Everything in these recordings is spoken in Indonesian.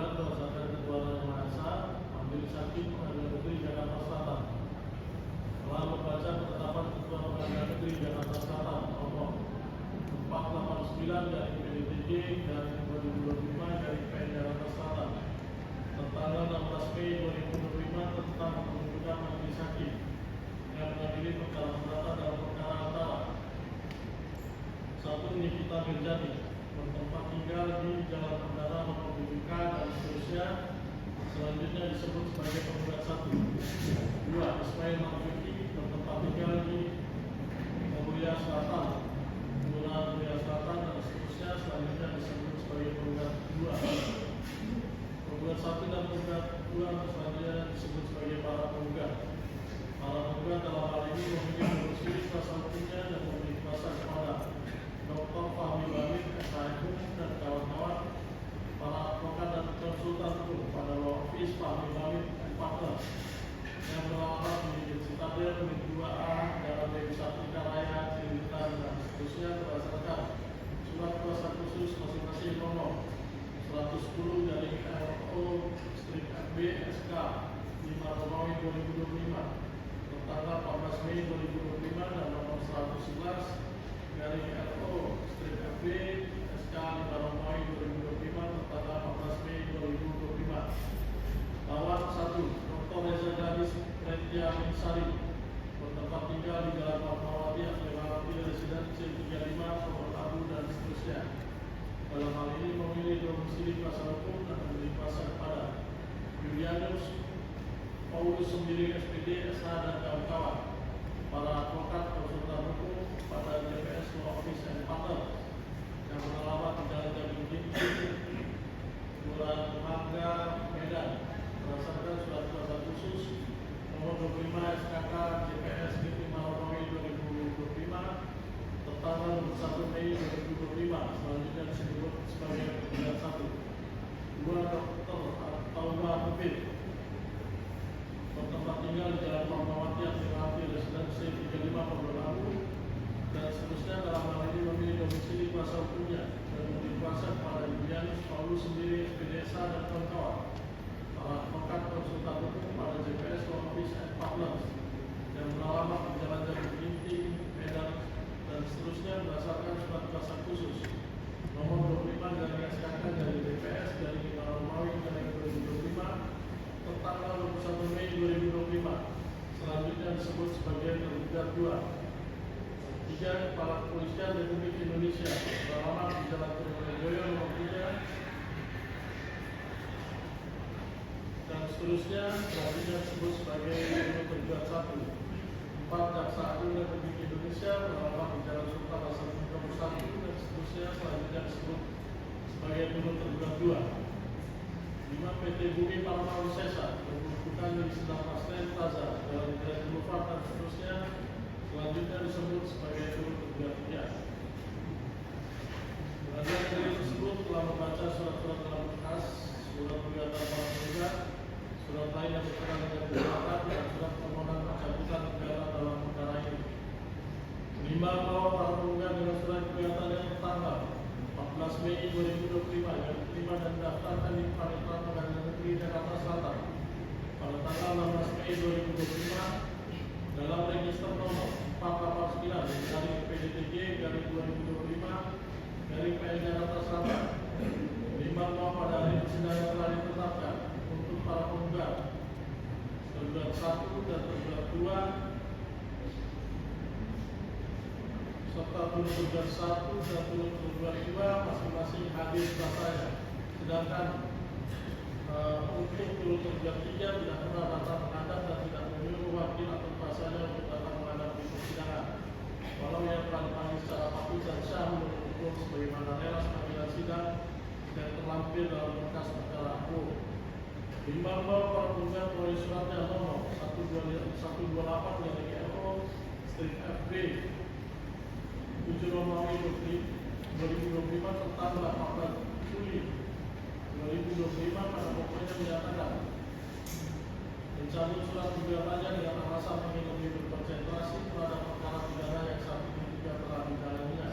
dan berdasarkan ketuhanan yang Maha Esa, Majelis Hakim Pengadilan Negeri Jakarta Selatan telah membaca penetapan Ketua Pengadilan Negeri Jakarta Selatan nomor 489 dari PDTJ dari 2025 dari PN Jakarta Selatan tanggal 16 Mei 2025 tentang pembentukan Majelis Hakim yang mengadili perkara perdata dalam perkara antara 1. Nikita Mirjani bertempat tinggal di Jalan Bandara nomor 7K dan seterusnya, selanjutnya disebut sebagai penggugat 1. 2. Ismail Marzuki bertempat tinggal di Mulia Selatan, Kelurahan Mulia Selatan dan seterusnya, selanjutnya disebut sebagai penggugat 2. Penggugat 1 dan penggugat 2 selanjutnya disebut sebagai para penggugat. Para penggugat dalam hal ini memiliki domisili kuasa hukumnya dan memiliki kuasa kepada Dr. Fahmi Bamid, SHM dan kawan-kawan, para advokat dan konsultan hukum pada law office Fahmi Bamid and Partners yang beralamat di Citadel, Unit 2A, Jalan Dewi Sartika Raya, Cililitan dan seterusnya berdasarkan surat kuasa khusus masing-masing nomor 110 dari RO/FB SK 5 Romawi 2025 tanggal 14 Mei 2025 dan nomor 111 dari RO/FB SK 5 Romawi 2025 tanggal 14 Mei 2025. Lawan 1. Dr. Reza Gadis Retia Minsari bertempat tinggal di Jalan Fatmawati, Akhlewati, Residensi 35, Pondok Labu dan seterusnya. Dalam hal ini memilih domisili kuasa hukum dan memilih kuasa kepada Julianus Paulus Sembiring SPD, SH dan kawan-kawan, para advokat konsultan hukum pada JPS Law Office and Partners yang beralamat di Jalan Jati Tinggi, Kelurahan Mangga, Medan, berdasarkan surat kuasa khusus nomor 25 SKK JPS 5 Romawi 2025 tertanggal 1 Mei 2025, selanjutnya disebut sebagai penggugat 1. 2. Dr. Tauba Hafid bertempat tinggal di Jalan Fatmawati, Akhlewati, Residensi 35, Pondok Labu dan seterusnya. Dalam hal ini memilih domisili kuasa hukumnya dan memilih kuasa kepada Julianus Paulus sendiri, SPDSA dan kawan-kawan, para advokat konsultan hukum pada JPS Law Office and Partners yang beralamat di Jalan Jati Tinggi, Medan dan seterusnya berdasarkan surat kuasa khusus nomor 25 dari SKK dari DPS dari 5 Romawi dari 2025 tanggal 21 Mei 2025, selanjutnya disebut sebagai penggugat 2. 3. Kepala Kepolisian Republik Indonesia beralamat di Jalan Trunojoyo nomor 3 dan seterusnya, selanjutnya disebut sebagai penggugat 1. 4. Jaksa Agung Republik Indonesia beralamat di Jalan Sultan Hasanuddin nomor 1 dan seterusnya, selanjutnya disebut sebagai penggugat 2. 5. PT Bumi Paramawi Sesa berkedudukan di Sedang Paslen Plaza, Jalan Hidayat Boulevard dan seterusnya, selanjutnya disebut sebagai penggugat 3. Pengadilan negeri tersebut telah membaca surat-surat dalam berkas, surat gugatan para penggugat, surat lain yang berkenaan dengan gugatan dan surat permohonan pencabutan negara dalam perkara ini. 5. Bahwa para penggugat dengan surat gugatan yang bertanggal 14 Mei 2025 yang diterima dan didaftarkan di Panitera Pengadilan Negeri Jakarta Selatan pada tanggal 16 Mei 2025 dalam register nomor 489 dari PDTJ dari 2025 dari PN Jakarta Selatan. 5. Bahwa pada hari persidangan telah ditetapkan untuk para penggugat penggugat 1 dan penggugat 2 serta penggugat 1 dan penggugat 2 masing-masing hadir rasanya. Sedangkan untuk penggugat 3 tidak pernah datang menghadap dan tidak menyuruh wakil atau kuasanya untuk datang menghadap di persidangan. Walau ia telah dipanggil secara patut dan sah menurut hukum sebagaimana rela panggilan sidang dan terlampir dalam berkas perkara aku. 5. Bahwa para penggugat melalui suratnya nomor 128 dari RO/FB 7 Romawi 2025 tentang 18 Juli 2025 pada pokoknya menyatakan mencabut surat gugatannya dengan alasan ingin lebih berkonsentrasi terhadap perkara pidana yang saat ini juga telah dijalaninya.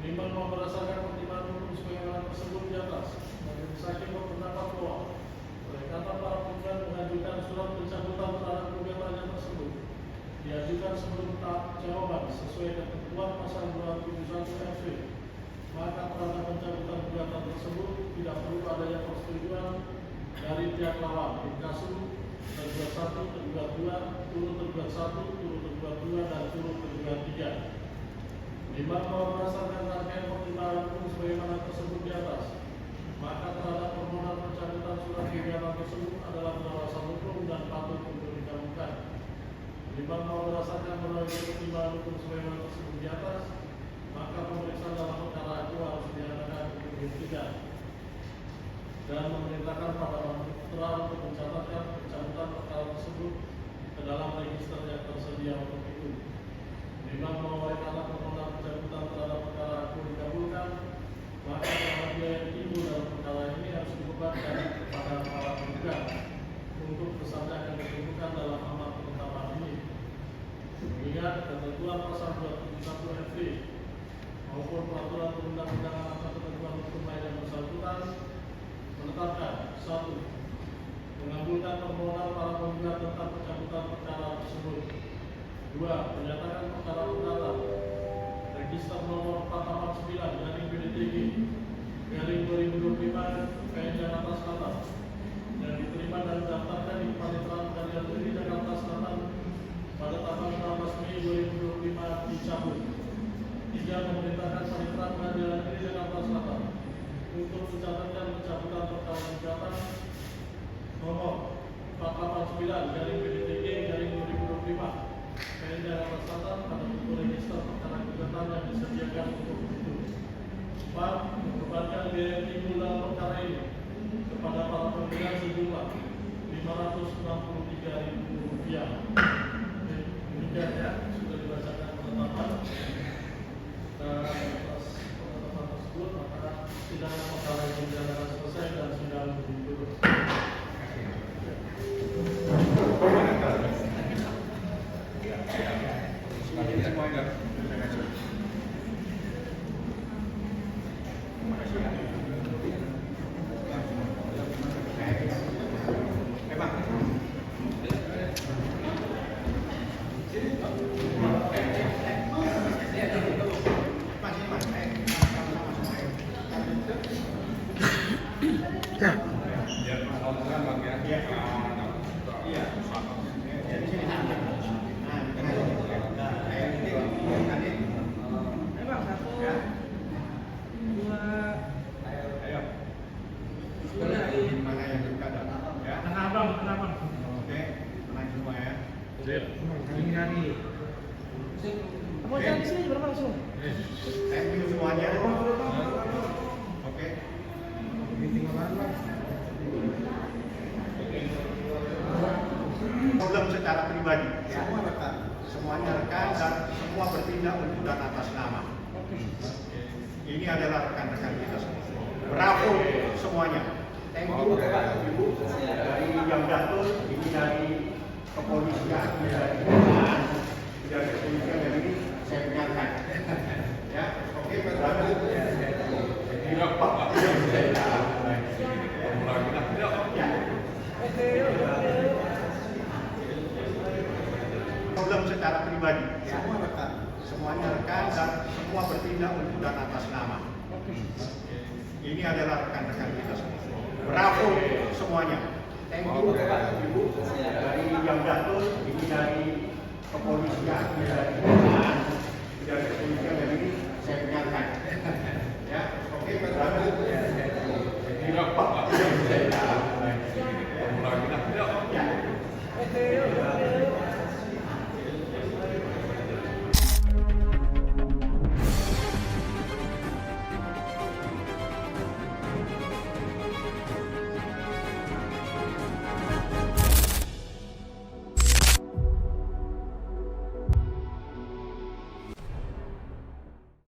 5. Berdasarkan pertimbangan hukum sebagaimana tersebut di atas, Majelis Hakim berpendapat sesuai ketentuan pasal 271 FC. Maka terhadap pencabutan gugatan tersebut tidak perlu adanya persetujuan dari pihak lawan, inkasu, tergugat 1, tergugat 2, turut tergugat 1, turut tergugat 2, dan turut tergugat 3. Menimbang bahwa berdasarkan rangkaian pertimbangan hukum sebagaimana tersebut di atas, maka terhadap permohonan pencabutan surat gugatan tersebut adalah beralasan hukum dan patut untuk dikabulkan. Menimbang bahwa berdasarkan berbagai pertimbangan hukum sebagaimana tersebut di atas, maka pemeriksaan dalam perkara itu harus diadakan untuk dihentikan dan memerintahkan pada putra untuk mencatatkan pencabutan perkara tersebut ke dalam register yang tersedia untuk itu. Menimbang bahwa oleh karena permohonan pencabutan terhadap perkara itu dikabulkan, maka karena biaya yang timbul dalam perkara ini harus dibebankan kepada para penggugat untuk kesaksian yang ditentukan dalam amar penetapan ini. Mengingat ketentuan pasal 271 FC maupun peraturan perundang-undangan atas ketentuan hukum lain yang bersangkutan menetapkan 1. Mengabulkan permohonan para penggugat tentang pencabutan perkara tersebut. 2. Menyatakan perkara perdata register nomor 489/PDTG/2025 PN Jakarta Selatan yang diterima dan didaftarkan di Panitera Pengadilan Negeri Jakarta Selatan pada tanggal 16 Mei 2025 dicabut. 3. Memerintahkan Panitera Pengadilan Negeri Jakarta Selatan untuk mencatatkan pencabutan perkara gugatan nomor 489/PDTG/2025 PN Jakarta Selatan pada buku register perkara gugatan yang disediakan untuk itu. 4. Membebankan biaya yang timbul dalam perkara ini kepada para penggugat sejumlah Rp563.000. Demikian ya, sudah dibacakan penetapan. Dan atas penetapan tersebut, maka sidang perkara ini dinyatakan selesai dan sidang ditutup. Problem secara pribadi, semua rekan, semuanya rekan dan semua bertindak untuk dan atas nama. Ini adalah rekan-rekan kita semua. Bravo semuanya. Thank you Ibu dari Jamdatul, ini dari kepolisian, ini dari kepolisian, dan ini saya dengarkan. Ya, oke, berarti. Problem secara pribadi, semua rekan, semuanya rekan dan semua bertindak untuk dan atas nama. Ini adalah rekan-rekan kita semua. Bravo semuanya. Thank you Ibu dari Jamdatul, ini dari kepolisian, ini dari kepolisian, dan ini saya dengarkan. Ya, oke, berarti.